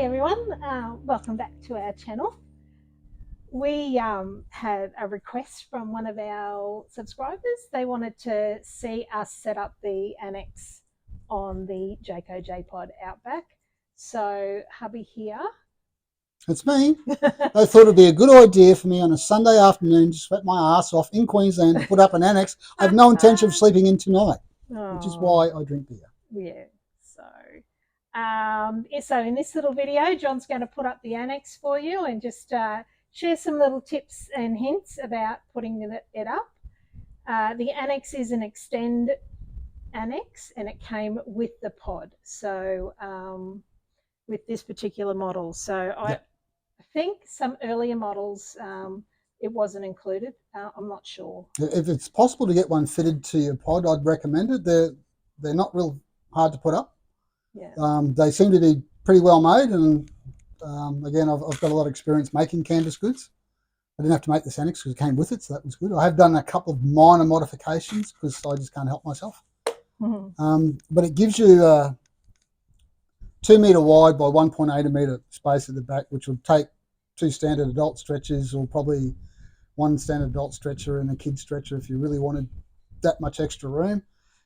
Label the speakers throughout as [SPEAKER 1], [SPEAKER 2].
[SPEAKER 1] everyone, welcome back to our channel. We had a request from one of our subscribers. They wanted to see us set up the annex on the Jayco Jpod Outback. So hubby here.
[SPEAKER 2] It's me. I thought it'd be a good idea for me on a Sunday afternoon to sweat my ass off in Queensland to put up an annex. I have no intention of sleeping in tonight, which is why I drink beer.
[SPEAKER 1] Yeah. So in this little video, John's going to put up the annex for you and just share some little tips and hints about putting it up. The annex is an Xtend annex, and it came with the pod. So with this particular model, so I think some earlier models it wasn't included. I'm not sure.
[SPEAKER 2] If it's possible to get one fitted to your pod, I'd recommend it. They're not real hard to put up.
[SPEAKER 1] Yeah.
[SPEAKER 2] They seem to be pretty well made, and again, I've got a lot of experience making canvas goods. I didn't have to make this annex because it came with it, so that was good. I have done a couple of minor modifications because I just can't help myself.
[SPEAKER 1] Mm-hmm.
[SPEAKER 2] But it gives you a 2 metre wide by 1.8 metre space at the back, which would take 2 standard adult stretchers, or probably 1 standard adult stretcher and a kid stretcher if you really wanted that much extra room.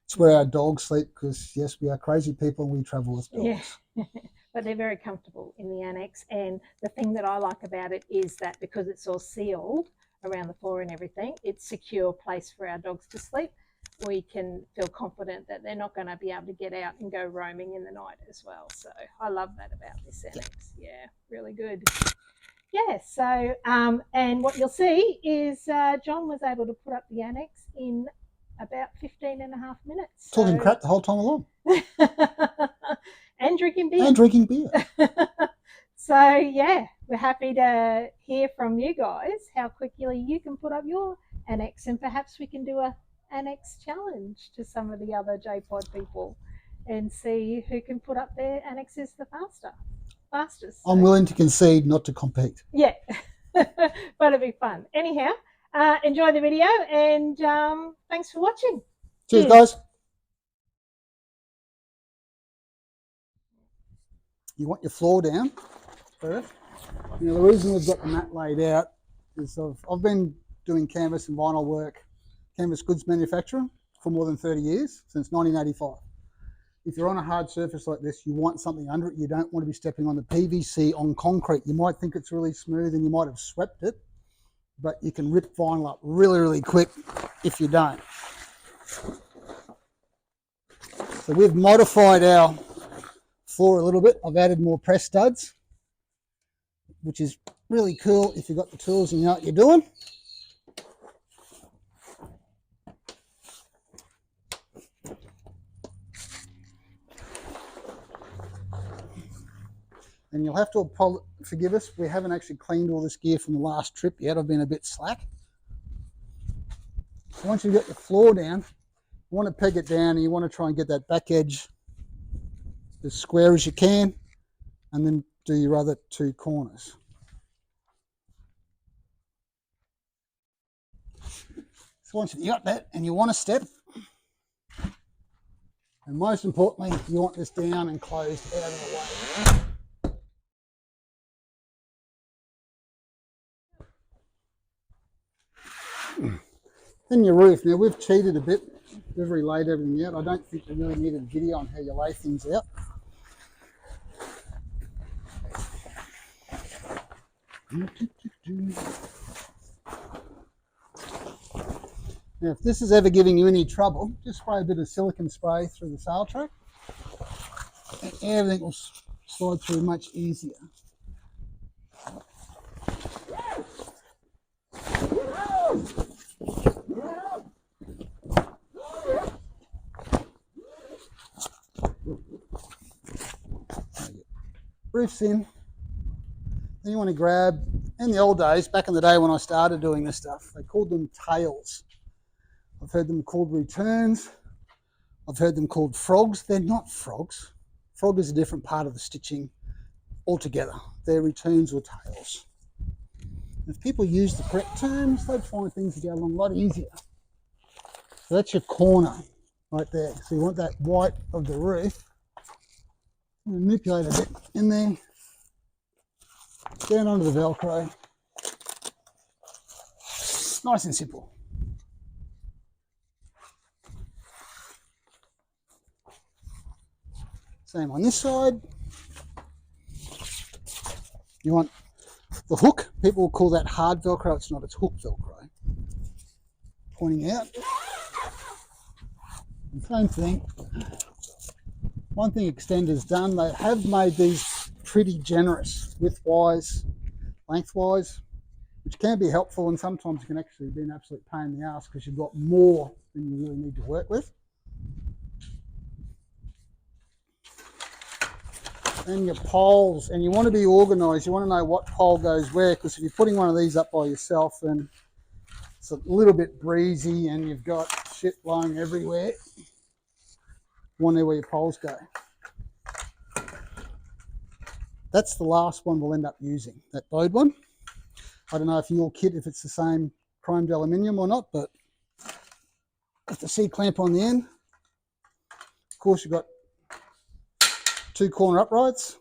[SPEAKER 2] It's where our dogs sleep because, yes, we are crazy people and we travel with dogs.
[SPEAKER 1] Yeah. But they're very comfortable in the annex, and the thing that I like about it is that because it's all sealed around the floor and everything, it's a secure place for our dogs to sleep. We can feel confident that they're not going to be able to get out and go roaming in the night as well. So I love that about this annex. Yeah, really good. Yeah, so and what you'll see is John was able to put up the annex in about 15.5 minutes.
[SPEAKER 2] Talking crap the whole time along.
[SPEAKER 1] And drinking beer.
[SPEAKER 2] And drinking beer.
[SPEAKER 1] So yeah, we're happy to hear from you guys how quickly you can put up your annex, and perhaps we can do a annex challenge to some of the other Jpod people and see who can put up their annexes the fastest. So.
[SPEAKER 2] I'm willing to concede not to compete.
[SPEAKER 1] Yeah, but it'll be fun. Anyhow, enjoy the video, and thanks for watching.
[SPEAKER 2] Cheers, guys. You want your floor down first. Now, the reason we've got the mat laid out is I've been doing canvas and vinyl work, canvas goods manufacturer, for more than 30 years, since 1985. If you're on a hard surface like this, you want something under it. You don't want to be stepping on the PVC on concrete. You might think it's really smooth and you might have swept it, but you can rip vinyl up really, really quick if you don't. So we've modified our floor a little bit. I've added more press studs, which is really cool if you've got the tools and you know what you're doing. And you'll have to forgive us, we haven't actually cleaned all this gear from the last trip yet. I've been a bit slack. So once you've got your floor down, you want to peg it down and you want to try and get that back edge as square as you can, and then do your other 2 corners. So once you've got that and you want to step, and most importantly, you want this down and closed out of the way. Then your roof. Now we've cheated a bit. We've relayed everything out. I don't think we really need a video on how you lay things out. Now if this is ever giving you any trouble, just spray a bit of silicone spray through the sail track and everything will slide through much easier. Roof's in. Then you want to grab, in the old days, back in the day when I started doing this stuff, they called them tails. I've heard them called returns. I've heard them called frogs. They're not frogs. Frog is a different part of the stitching altogether. They're returns or tails. If people use the correct terms, they'd find things would go along a lot easier. So that's your corner right there. So you want that white of the roof. Manipulate a bit in there. down onto the Velcro. Nice and simple. Same on this side. You want the hook. People will call that hard Velcro. It's not, it's hook Velcro. Pointing out. And same thing. One thing Xtend has done, they have made these pretty generous width-wise, lengthwise, which can be helpful, and sometimes it can actually be an absolute pain in the ass because you've got more than you really need to work with. And your poles, and you want to be organised. You want to know what pole goes where, because if you're putting one of these up by yourself and it's a little bit breezy and you've got shit blowing everywhere, you want to know where your poles go. That's the last one we'll end up using, that bowed one. I don't know if your kit, if it's the same chromed aluminium or not, but got the C-clamp on the end. Of course, you've got 2 corner uprights.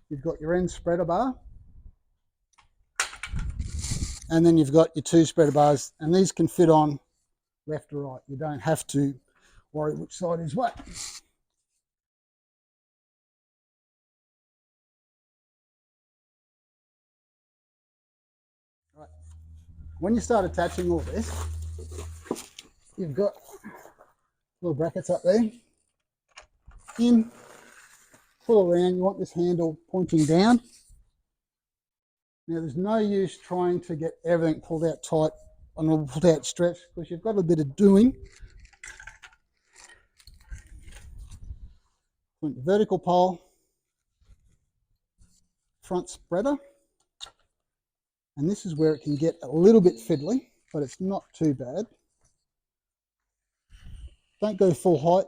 [SPEAKER 2] You've got your end spreader bar. And then you've got your 2 spreader bars, and these can fit on left or right. You don't have to worry which side is what. Right. When you start attaching all this, you've got little brackets up there. In, pull around, you want this handle pointing down. Now there's no use trying to get everything pulled out tight and pulled out stretched, because you've got a bit of doing. Point the vertical pole, front spreader, and this is where it can get a little bit fiddly, but it's not too bad. Don't go full height.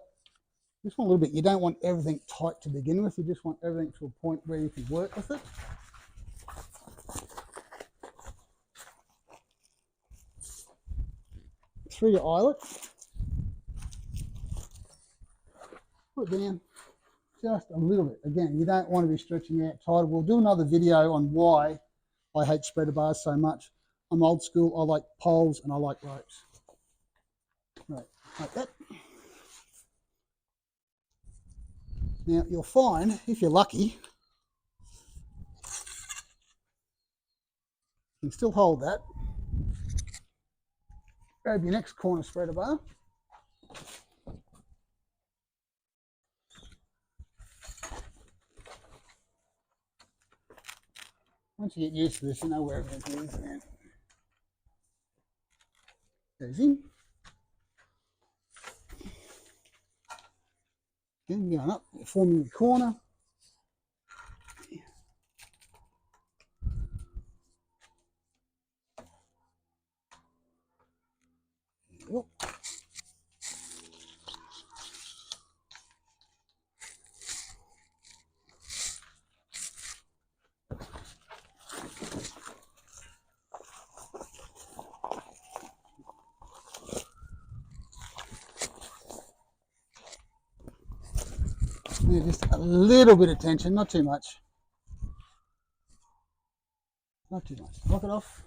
[SPEAKER 2] Just want a little bit. You don't want everything tight to begin with. You just want everything to a point where you can work with it. Through your eyelet. Put it down just a little bit. Again, you don't want to be stretching out tight. We'll do another video on why I hate spreader bars so much. I'm old school. I like poles and I like ropes. Right, like that. Now you'll find, if you're lucky, you can still hold that. Grab your next corner spreader bar. Once you get used to this, you know where everything is. And goes in. Again, going up, forming the corner. Yep. Yeah, just a little bit of tension, not too much. Not too much. Lock it off.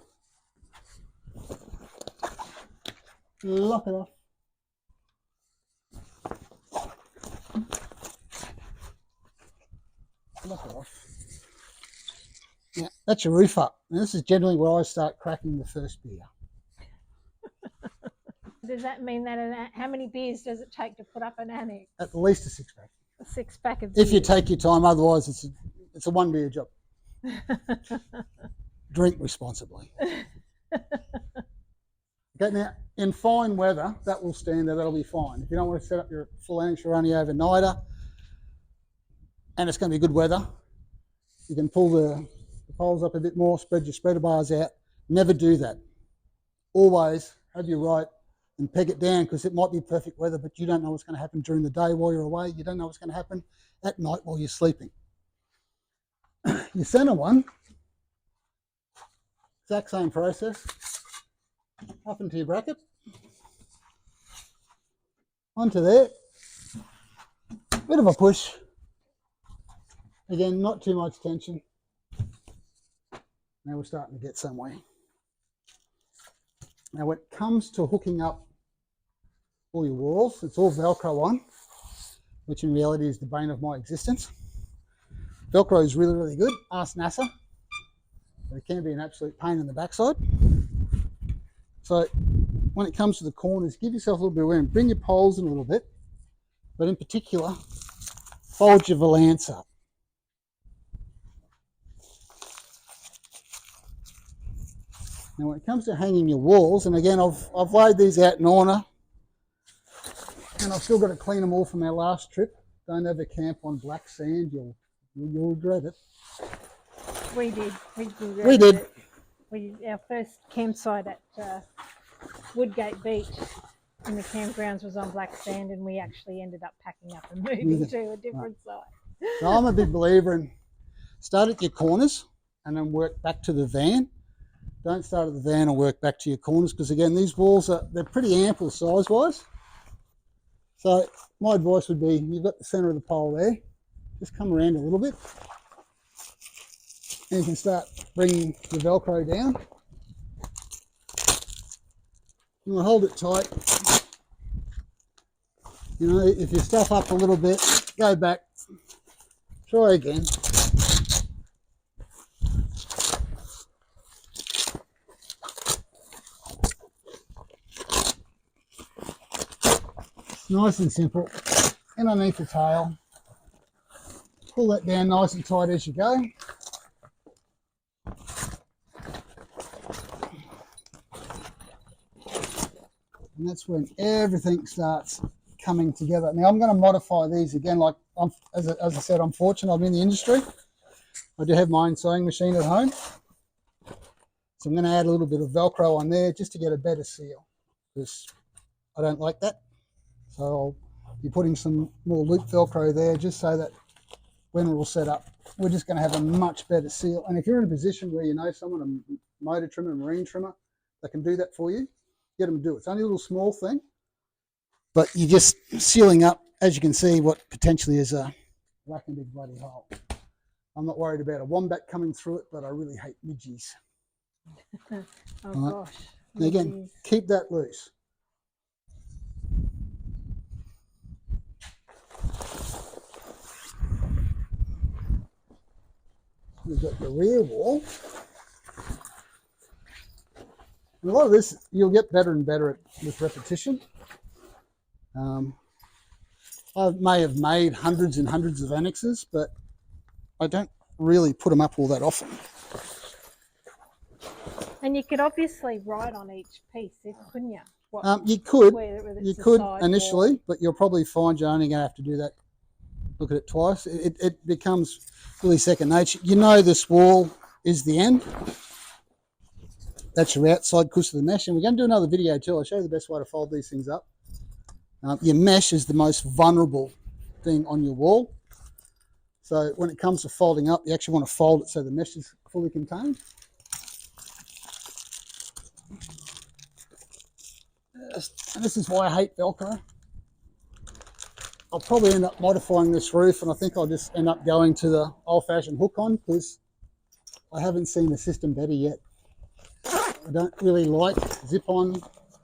[SPEAKER 2] Lock it off. Lock it off. Yeah, that's your roof up. And this is generally where I start cracking the first beer.
[SPEAKER 1] Does that mean that how many beers does it take to put up an annex?
[SPEAKER 2] At least a 6-pack.
[SPEAKER 1] A 6-pack of beers.
[SPEAKER 2] If you take your time, otherwise it's a 1 beer job. Drink responsibly. Okay, now in fine weather, that will stand there, that'll be fine. If you don't want to set up your full annex, you're only overnighter, and it's going to be good weather, you can pull the poles up a bit more, spread your spreader bars out. Never do that. Always have your right and peg it down, because it might be perfect weather, but you don't know what's going to happen during the day while you're away. You don't know what's going to happen at night while you're sleeping. Your center one, exact same process. Up into your bracket, onto there, bit of a push, Again, not too much tension. Now we're starting to get somewhere. Now when it comes to hooking up all your walls, it's all Velcro on, which in reality is the bane of my existence. Velcro is really, really good. Ask NASA. But it can be an absolute pain in the backside. So when it comes to the corners, give yourself a little bit of room. Bring your poles in a little bit, but in particular, fold your valance up. Now when it comes to hanging your walls, and again, I've laid these out in order, and I've still got to clean them all from our last trip. Don't ever camp on black sand, you'll regret it.
[SPEAKER 1] We did.
[SPEAKER 2] We did.
[SPEAKER 1] Our first campsite at Woodgate Beach in the campgrounds was on black sand, and we actually ended up packing up and moving to a different site.
[SPEAKER 2] So I'm a big believer in start at your corners and then work back to the van. Don't start at the van and work back to your corners, because again, these walls they're pretty ample size-wise. So my advice would be, you've got the center of the pole there, just come around a little bit, and you can start bringing the Velcro down. You want to hold it tight. You know, if you stuff up a little bit, go back, try again. Nice and simple. And underneath the tail, pull that down nice and tight as you go. And that's when everything starts coming together. Now I'm going to modify these again. Like as I said, I'm fortunate. I'm in the industry. I do have my own sewing machine at home. So I'm going to add a little bit of Velcro on there just to get a better seal, because I don't like that. So I'll be putting some more loop Velcro there just so that when we're all set up, we're just going to have a much better seal. And if you're in a position where you know someone, a motor trimmer, a marine trimmer, that can do that for you, get them to do it. It's only a little small thing, but you're just sealing up, as you can see, what potentially is a black and big bloody hole. I'm not worried about a wombat coming through it, but I really hate midgies.
[SPEAKER 1] Oh gosh.
[SPEAKER 2] And again, keep that loose. We've got the rear wall. And a lot of this, you'll get better and better at with repetition. I may have made hundreds and hundreds of annexes, but I don't really put them up all that often.
[SPEAKER 1] And you could obviously write on each piece, couldn't you?
[SPEAKER 2] You could
[SPEAKER 1] you
[SPEAKER 2] could initially, but you'll probably find you're only going to have to do that, look at it twice. It becomes really second nature. You know this wall is the end. That's your outside because of the mesh. And we're going to do another video too. I'll show you the best way to fold these things up. Your mesh is the most vulnerable thing on your wall. So when it comes to folding up, you actually want to fold it so the mesh is fully contained. And this is why I hate Velcro. I'll probably end up modifying this roof, and I think I'll just end up going to the old-fashioned hook on, because I haven't seen the system better yet. I don't really like zip-on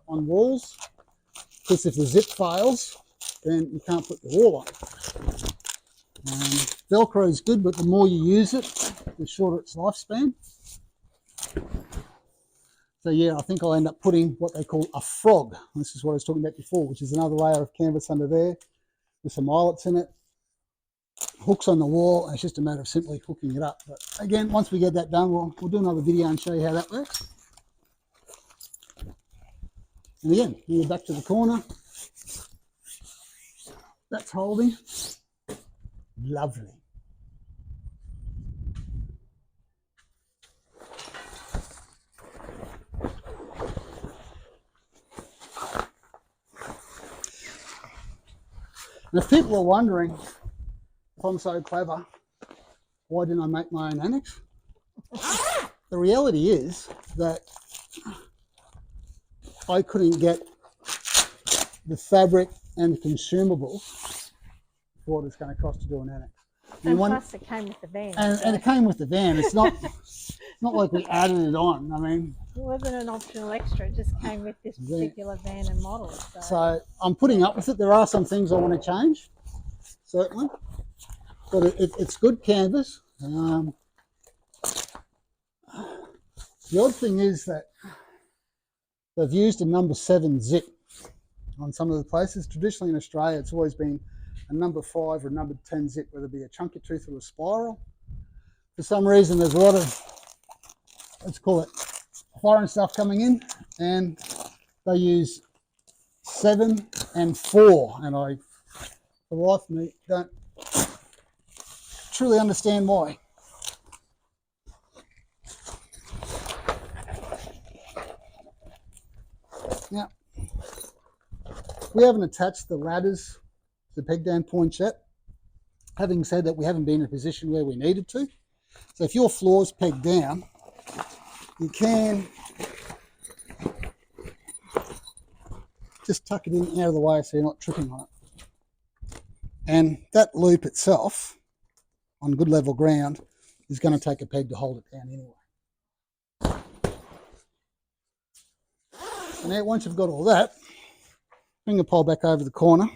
[SPEAKER 2] walls, because if the zip fails, then you can't put the wall on. Velcro is good, but the more you use it, the shorter its lifespan. So yeah, I think I'll end up putting what they call a frog. This is what I was talking about before, which is another layer of canvas under there with some eyelets in it. Hooks on the wall, and it's just a matter of simply hooking it up. But again, once we get that done, we'll do another video and show you how that works. And again, we're back to the corner. That's holding. Lovely. And if people are wondering if I'm so clever, why didn't I make my own annex? The reality is that I couldn't get the fabric and the consumables for what it's going to cost to do an annex.
[SPEAKER 1] And plus it came with the van.
[SPEAKER 2] And it came with the van. It's not like we added it on. I mean,
[SPEAKER 1] it wasn't an optional extra. It just came with this particular van and model.
[SPEAKER 2] So I'm putting up with it. There are some things I want to change, certainly, but it's good canvas. The odd thing is that they've used a number 7 zip on some of the places. Traditionally in Australia, it's always been a number 5 or a number 10 zip, whether it be a chunky tooth or a spiral. For some reason, there's a lot of, let's call it, foreign stuff coming in, and they use 7 and 4, and I, for the life of me, don't truly understand why. Now, we haven't attached the ladders to the peg down points yet. Having said that, we haven't been in a position where we needed to. So if your floor's pegged down, you can just tuck it in out of the way so you're not tripping on it. And that loop itself, on good level ground, is going to take a peg to hold it down anyway. So now once you've got all that, bring the pole back over the corner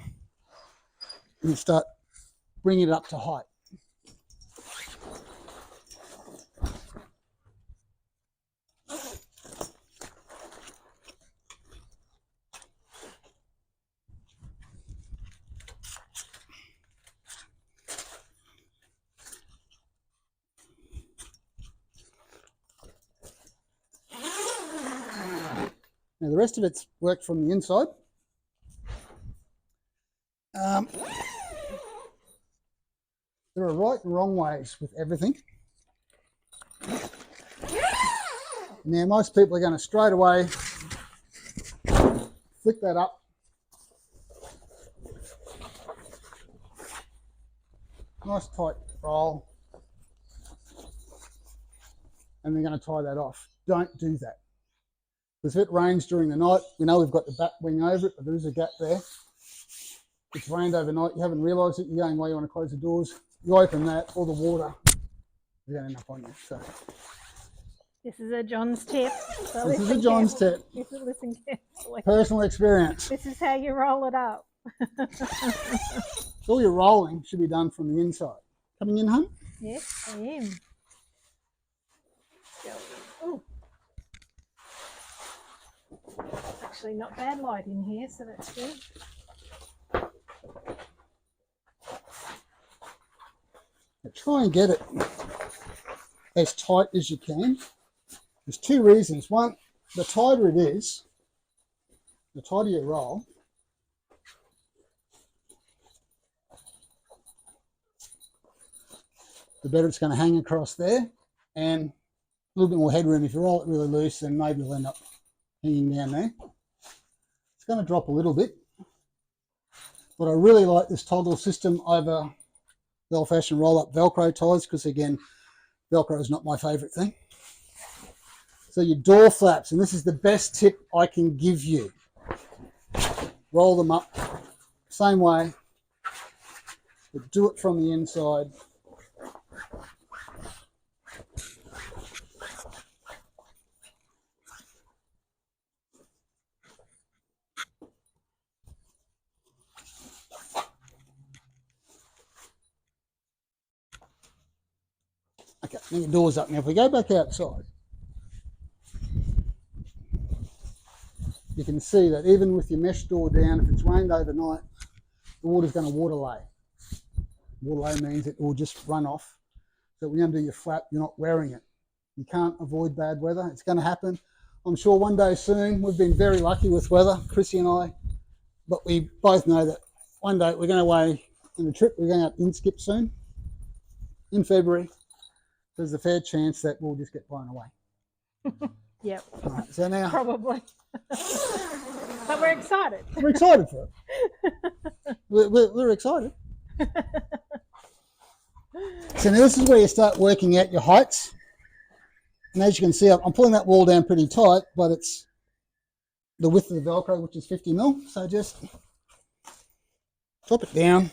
[SPEAKER 2] and you start bringing it up to height. Now the rest of it's worked from the inside. There are right and wrong ways with everything. Now most people are going to straight away flick that up. Nice tight roll. And they're going to tie that off. Don't do that. Because if it rains during the night, we know we've got the back wing over it, but there is a gap there. It's rained overnight, you haven't realised it, you're going away, you want to close the doors, you open that, all the water is going to end up on you. So
[SPEAKER 1] this is a John's tip. So
[SPEAKER 2] this is a John's tip.
[SPEAKER 1] Listen carefully.
[SPEAKER 2] Personal experience.
[SPEAKER 1] This is how you roll it up.
[SPEAKER 2] All your rolling should be done from the inside. Coming in, hon?
[SPEAKER 1] Yes, I am. Ooh. Actually not bad light in here, so that's good.
[SPEAKER 2] Now try and get it as tight as you can. There's 2 reasons. One, the tighter it is, the tighter you roll, the better it's going to hang across there, and a little bit more headroom. If you roll it really loose, then maybe it'll end up hanging down there. It's going to drop a little bit, but I really like this toggle system over the old-fashioned roll-up Velcro ties, because again, Velcro is not my favourite thing. So your door flaps, and this is the best tip I can give you. Roll them up, same way, but do it from the inside. Okay, now your door's up. Now if we go back outside, you can see that even with your mesh door down, if it's rained overnight, the water's going to water lay. Water lay means it will just run off. So when you undo your flap, you're not wearing it. You can't avoid bad weather. It's going to happen. I'm sure one day soon. We've been very lucky with weather, Chrissy and I, but we both know that one day we're going away on a trip. We're going out in Skip soon, in February. There's a fair chance that we'll just get blown away.
[SPEAKER 1] Yep.
[SPEAKER 2] Right, so now,
[SPEAKER 1] probably. But we're excited.
[SPEAKER 2] We're excited for it. We're excited. So now this is where you start working out your heights. And as you can see, I'm pulling that wall down pretty tight, but it's the width of the Velcro, which is 50 mil. So just drop it down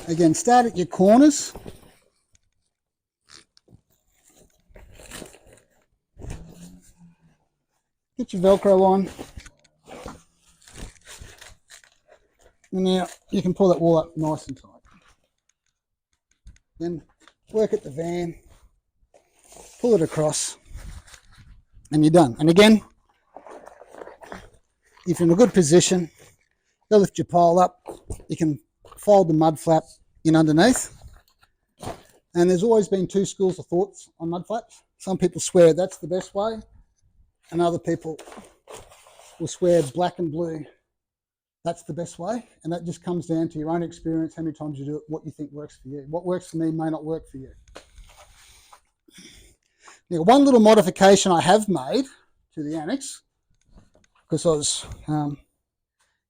[SPEAKER 2] Again, start at your corners. Get your Velcro on. And now you can pull that wall up nice and tight. Then work at the van, pull it across, and you're done. And again, if you're in a good position, go lift your pole up. You can fold the mud flap in underneath. And there's always been two schools of thoughts on mud flaps. Some people swear that's the best way, and other people will swear black and blue, that's the best way. And that just comes down to your own experience, how many times you do it, what you think works for you. What works for me may not work for you. Now, one little modification I have made to the Annex, because I was kind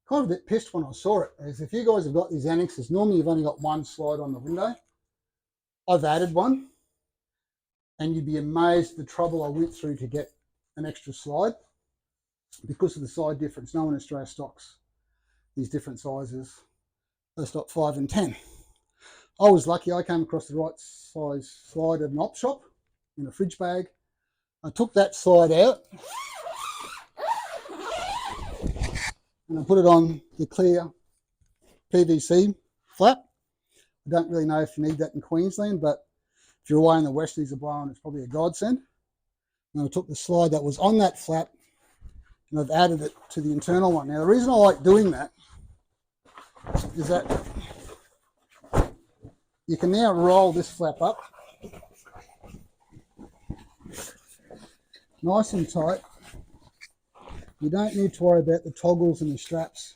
[SPEAKER 2] of a bit pissed when I saw it, is if you guys have got these Annexes, normally you've only got one slide on the window. I've added one, and you'd be amazed the trouble I went through to get an extra slide because of the side difference. No one in Australia stocks these different sizes. They stock 5 and 10. I was lucky I came across the right size slide at an op shop in a fridge bag. I took that slide out and I put it on the clear PVC flap. I don't really know if you need that in Queensland, but if you're away in the west, these are blowing, it's probably a godsend. And I took the slide that was on that flap and I've added it to the internal one. Now, the reason I like doing that is that you can now roll this flap up nice and tight. You don't need to worry about the toggles and the straps.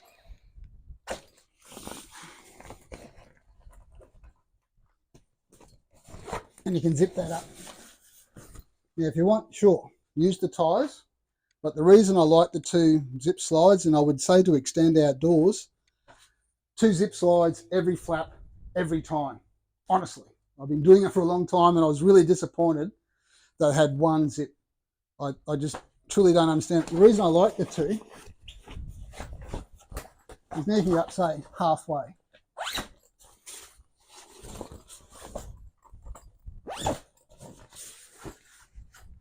[SPEAKER 2] And you can zip that up. Now, if you want, sure, use the ties. But the reason I like the two zip slides, and I would say to Xtend outdoors, 2 zip slides every flap, every time. Honestly, I've been doing it for a long time and I was really disappointed that I had one zip. I just truly don't understand. The reason I like the two is now you up, say, halfway.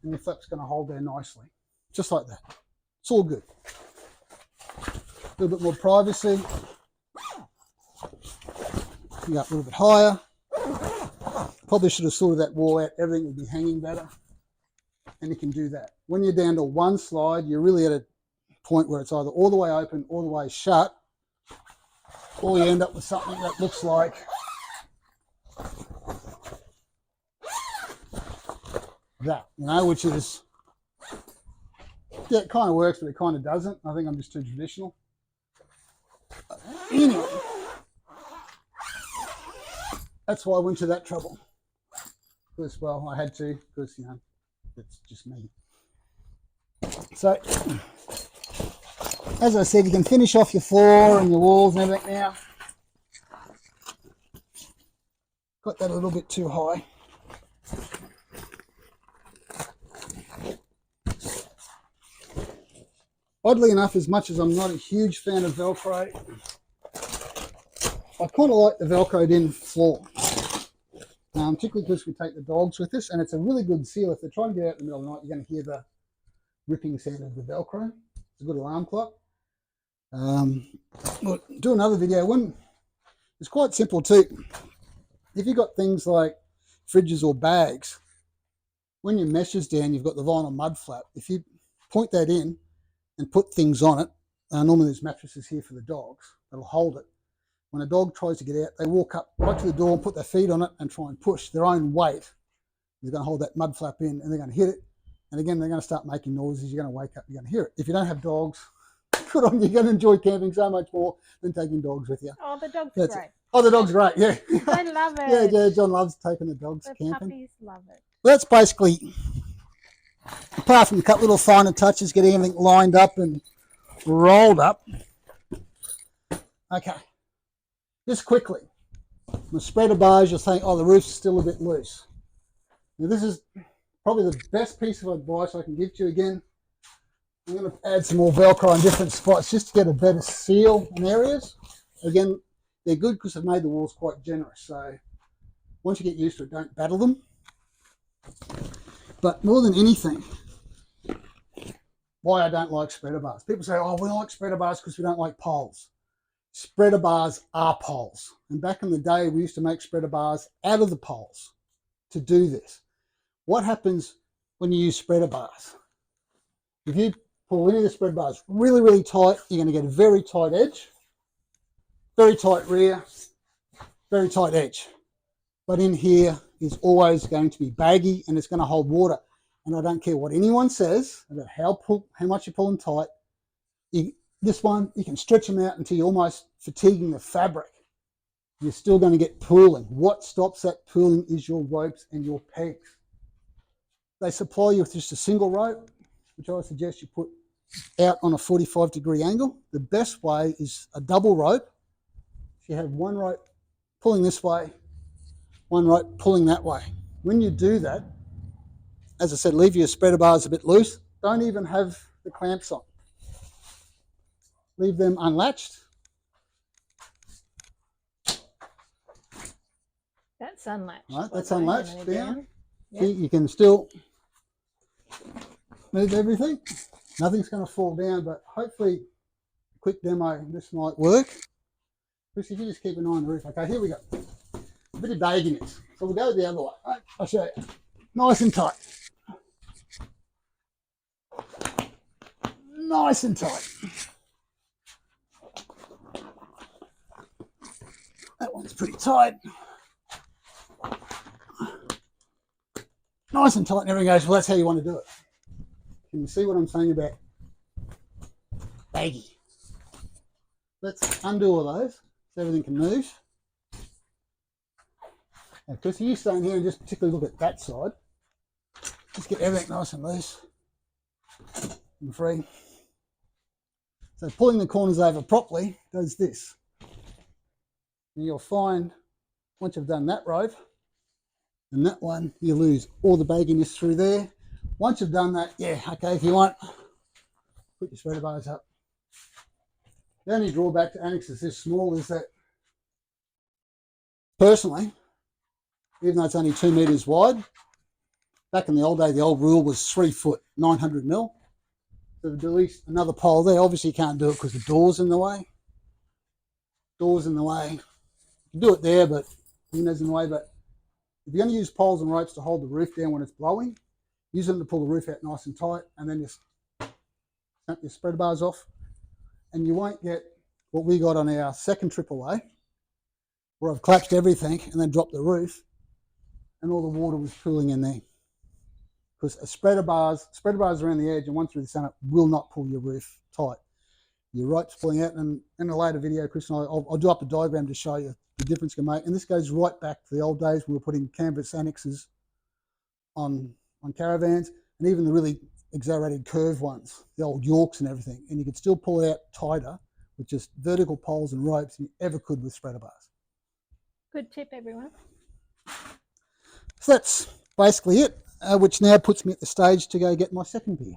[SPEAKER 2] And your flap's going to hold there nicely, just like that. It's all good. A little bit more privacy. You go up a little bit higher. Probably should have sorted that wall out. Everything would be hanging better. And you can do that. When you're down to one slide, you're really at a point where it's either all the way open, all the way shut, or you end up with something that looks like that, you know, which is, yeah, it kind of works, but it kind of doesn't. I think I'm just too traditional. Anyway, that's why I went to that trouble. Because, well, I had to, because, you know, it's just me. So, as I said, you can finish off your floor and your walls and everything now. Got that a little bit too high. Oddly enough, as much as I'm not a huge fan of Velcro, I kind of like the Velcroed in floor. Particularly because we take the dogs with us, and it's a really good seal. If they're trying to get out in the middle of the night, you're going to hear the ripping sound of the Velcro. It's a good alarm clock. We'll do another video. It's quite simple too. If you've got things like fridges or bags, when your mesh is down, you've got the vinyl mud flap. If you point that in and put things on it, normally there's mattresses here for the dogs that'll hold it. When a dog tries to get out, they walk up right to the door and put their feet on it and try and push. Their own weight is going to hold that mud flap in, and they're going to hit it. And again, they're going to start making noises. You're going to wake up, you're going to hear it. If you don't have dogs, good on you. You're going to enjoy camping so much more than taking dogs with you.
[SPEAKER 1] Oh, the dogs are great.
[SPEAKER 2] Oh, the dog's great, yeah.
[SPEAKER 1] They love it.
[SPEAKER 2] Yeah, John loves taking the dogs
[SPEAKER 1] The
[SPEAKER 2] camping.
[SPEAKER 1] puppies love it.
[SPEAKER 2] Well, that's basically, apart from a couple little finer touches, getting everything lined up and rolled up. Okay, just quickly, the spreader bars, you'll think, oh, the roof's still a bit loose. Now, this is probably the best piece of advice I can give to you. Again, I'm going to add some more Velcro in different spots just to get a better seal in areas. Again, they're good because they've made the walls quite generous. So once you get used to it, don't battle them. But more than anything, why I don't like spreader bars. People say, oh, we like spreader bars because we don't like poles. Spreader bars are poles. And back in the day, we used to make spreader bars out of the poles to do this. What happens when you use spreader bars? If you pull any of the spreader bars really, really tight, you're going to get a very tight edge, very tight rear, very tight edge. But in here is always going to be baggy and it's going to hold water. And I don't care what anyone says about how much you pull them tight. This one, you can stretch them out until you're almost fatiguing the fabric. You're still going to get pooling. What stops that pooling is your ropes and your pegs. They supply you with just a single rope, which I suggest you put out on a 45-degree angle. The best way is a double rope. If you have one rope pulling this way, one rope pulling that way. When you do that, as I said, leave your spreader bars a bit loose. Don't even have the clamps on. Leave them unlatched.
[SPEAKER 1] That's unlatched.
[SPEAKER 2] Right, that's unlatched down.
[SPEAKER 1] Yep.
[SPEAKER 2] See, you can still move everything. Nothing's going to fall down, but hopefully, a quick demo, this might work. Chris, if you just keep an eye on the roof. Okay, here we go. A bit of bagginess. So we'll go the other way. Right, I'll show you. Nice and tight. Nice and tight. That one's pretty tight. Nice and tight and everything goes, well, that's how you want to do it. Can you see what I'm saying about baggy? Let's undo all those so everything can move. Now, Chris, you stand here and just particularly look at that side. Just get everything nice and loose and free. So pulling the corners over properly does this. And you'll find once you've done that rope and that one, you lose all the bagginess through there. Once you've done that, yeah, okay, if you want, put your spreader bars up. The only drawback to Annexes this small is that, personally, even though it's only 2 meters wide, back in the old day, the old rule was 3 foot, 900 mil. So to at least another pole there, obviously you can't do it because the door's in the way. Door's in the way. You can do it there, but window's in the way. But if you're going to use poles and ropes to hold the roof down when it's blowing, use them to pull the roof out nice and tight, and then just snap your spreader bars off. And you won't get what we got on our second AAA, where I've collapsed everything and then dropped the roof, and all the water was pooling in there. Because spreader bars around the edge and one through the centre will not pull your roof tight. Your ropes pulling out, and in a later video, Chris and I'll do up a diagram to show you the difference it can make. And this goes right back to the old days when we were putting canvas annexes on caravans, and even the really exaggerated curved ones, the old Yorks and everything. And you could still pull it out tighter with just vertical poles and ropes than you ever could with spreader bars.
[SPEAKER 1] Good tip, everyone.
[SPEAKER 2] So that's basically it, which now puts me at the stage to go get my second beer.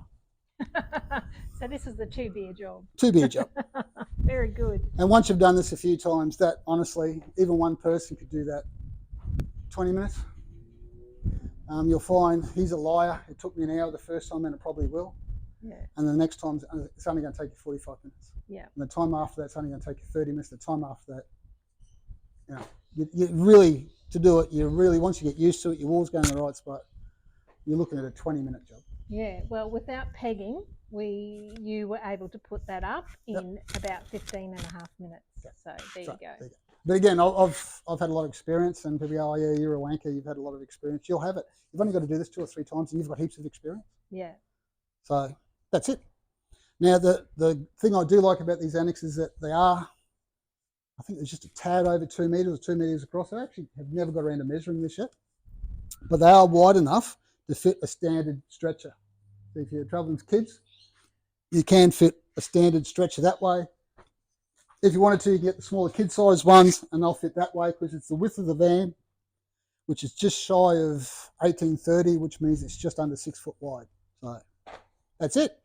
[SPEAKER 1] So this is the 2-beer job.
[SPEAKER 2] 2-beer job.
[SPEAKER 1] Very good.
[SPEAKER 2] And once you've done this a few times, that honestly, even one person could do that 20 minutes. You'll find he's a liar. It took me an hour the first time, and it probably will.
[SPEAKER 1] Yeah.
[SPEAKER 2] And the next time, it's only going to take you 45 minutes.
[SPEAKER 1] Yeah.
[SPEAKER 2] And the time after that, it's only going to take you 30 minutes. The time after that, you know, you really, to do it, you really, once you get used to it, your wall's going in the right spot, you're looking at a 20-minute job.
[SPEAKER 1] Yeah, well, without pegging, you were able to put that up in about 15 and a half minutes. Yep. So there you go. There you go.
[SPEAKER 2] But again, I've had a lot of experience, and people go, oh yeah, you're a wanker, you've had a lot of experience. You'll have it. You've only got to do this 2 or 3 times, and you've got heaps of experience.
[SPEAKER 1] Yeah.
[SPEAKER 2] So that's it. Now, the thing I do like about these annexes is that they are, I think it's just a tad over 2 meters or 2 meters across. I actually have never got around to measuring this yet, but they are wide enough to fit a standard stretcher. So if you're traveling with kids, you can fit a standard stretcher that way. If you wanted to, you can get the smaller kid-sized ones, and they'll fit that way because it's the width of the van, which is just shy of 1830, which means it's just under 6 foot wide. So that's it.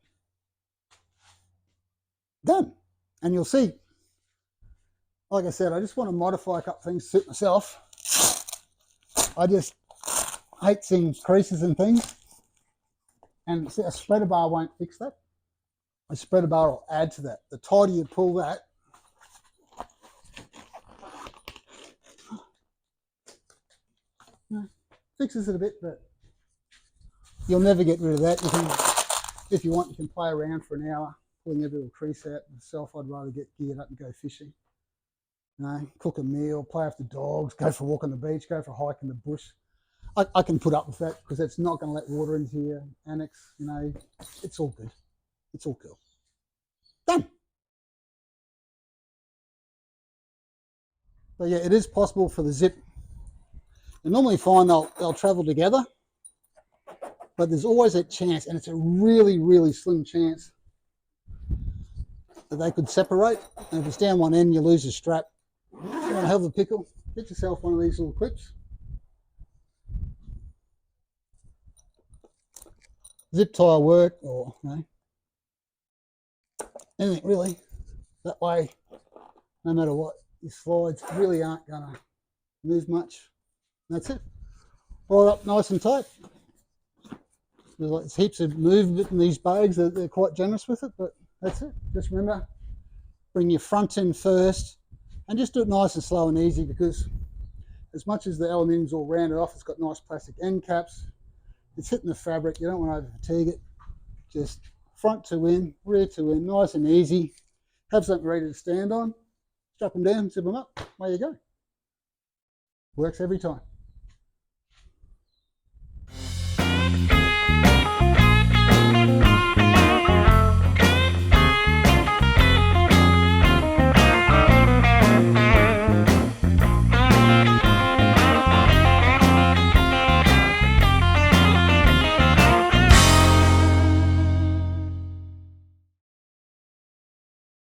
[SPEAKER 2] Done. And you'll see, like I said, I just want to modify a couple things to suit myself. I just hate seeing creases and things, and a spreader bar won't fix that. A spreader bar will add to that. The tighter you pull that, fixes it a bit, but you'll never get rid of that. You can, if you want, you can play around for an hour, pulling every little crease out. Myself, I'd rather get geared up and go fishing. You know, cook a meal, play with the dogs, go for a walk on the beach, go for a hike in the bush. I can put up with that because it's not going to let water into your annex. You know, it's all good. It's all cool. Done. But yeah, it is possible for the zip. You normally find they'll travel together, but there's always that chance, and it's a really, really slim chance that they could separate. And if it's down one end, you lose a strap. You want to have a pickle? Get yourself one of these little clips. Zip tie work, or you know, anything really. That way, no matter what, your slides really aren't going to move much. And that's it. All up nice and tight. There's heaps of movement in these bags. They're quite generous with it, but that's it. Just remember, bring your front in first, and just do it nice and slow and easy, because as much as the aluminium's all rounded off, it's got nice plastic end caps. It's hitting the fabric. You don't want to over fatigue it. Just front to in, rear to in, nice and easy. Have something ready to stand on. Strap them down, zip them up. There you go. Works every time.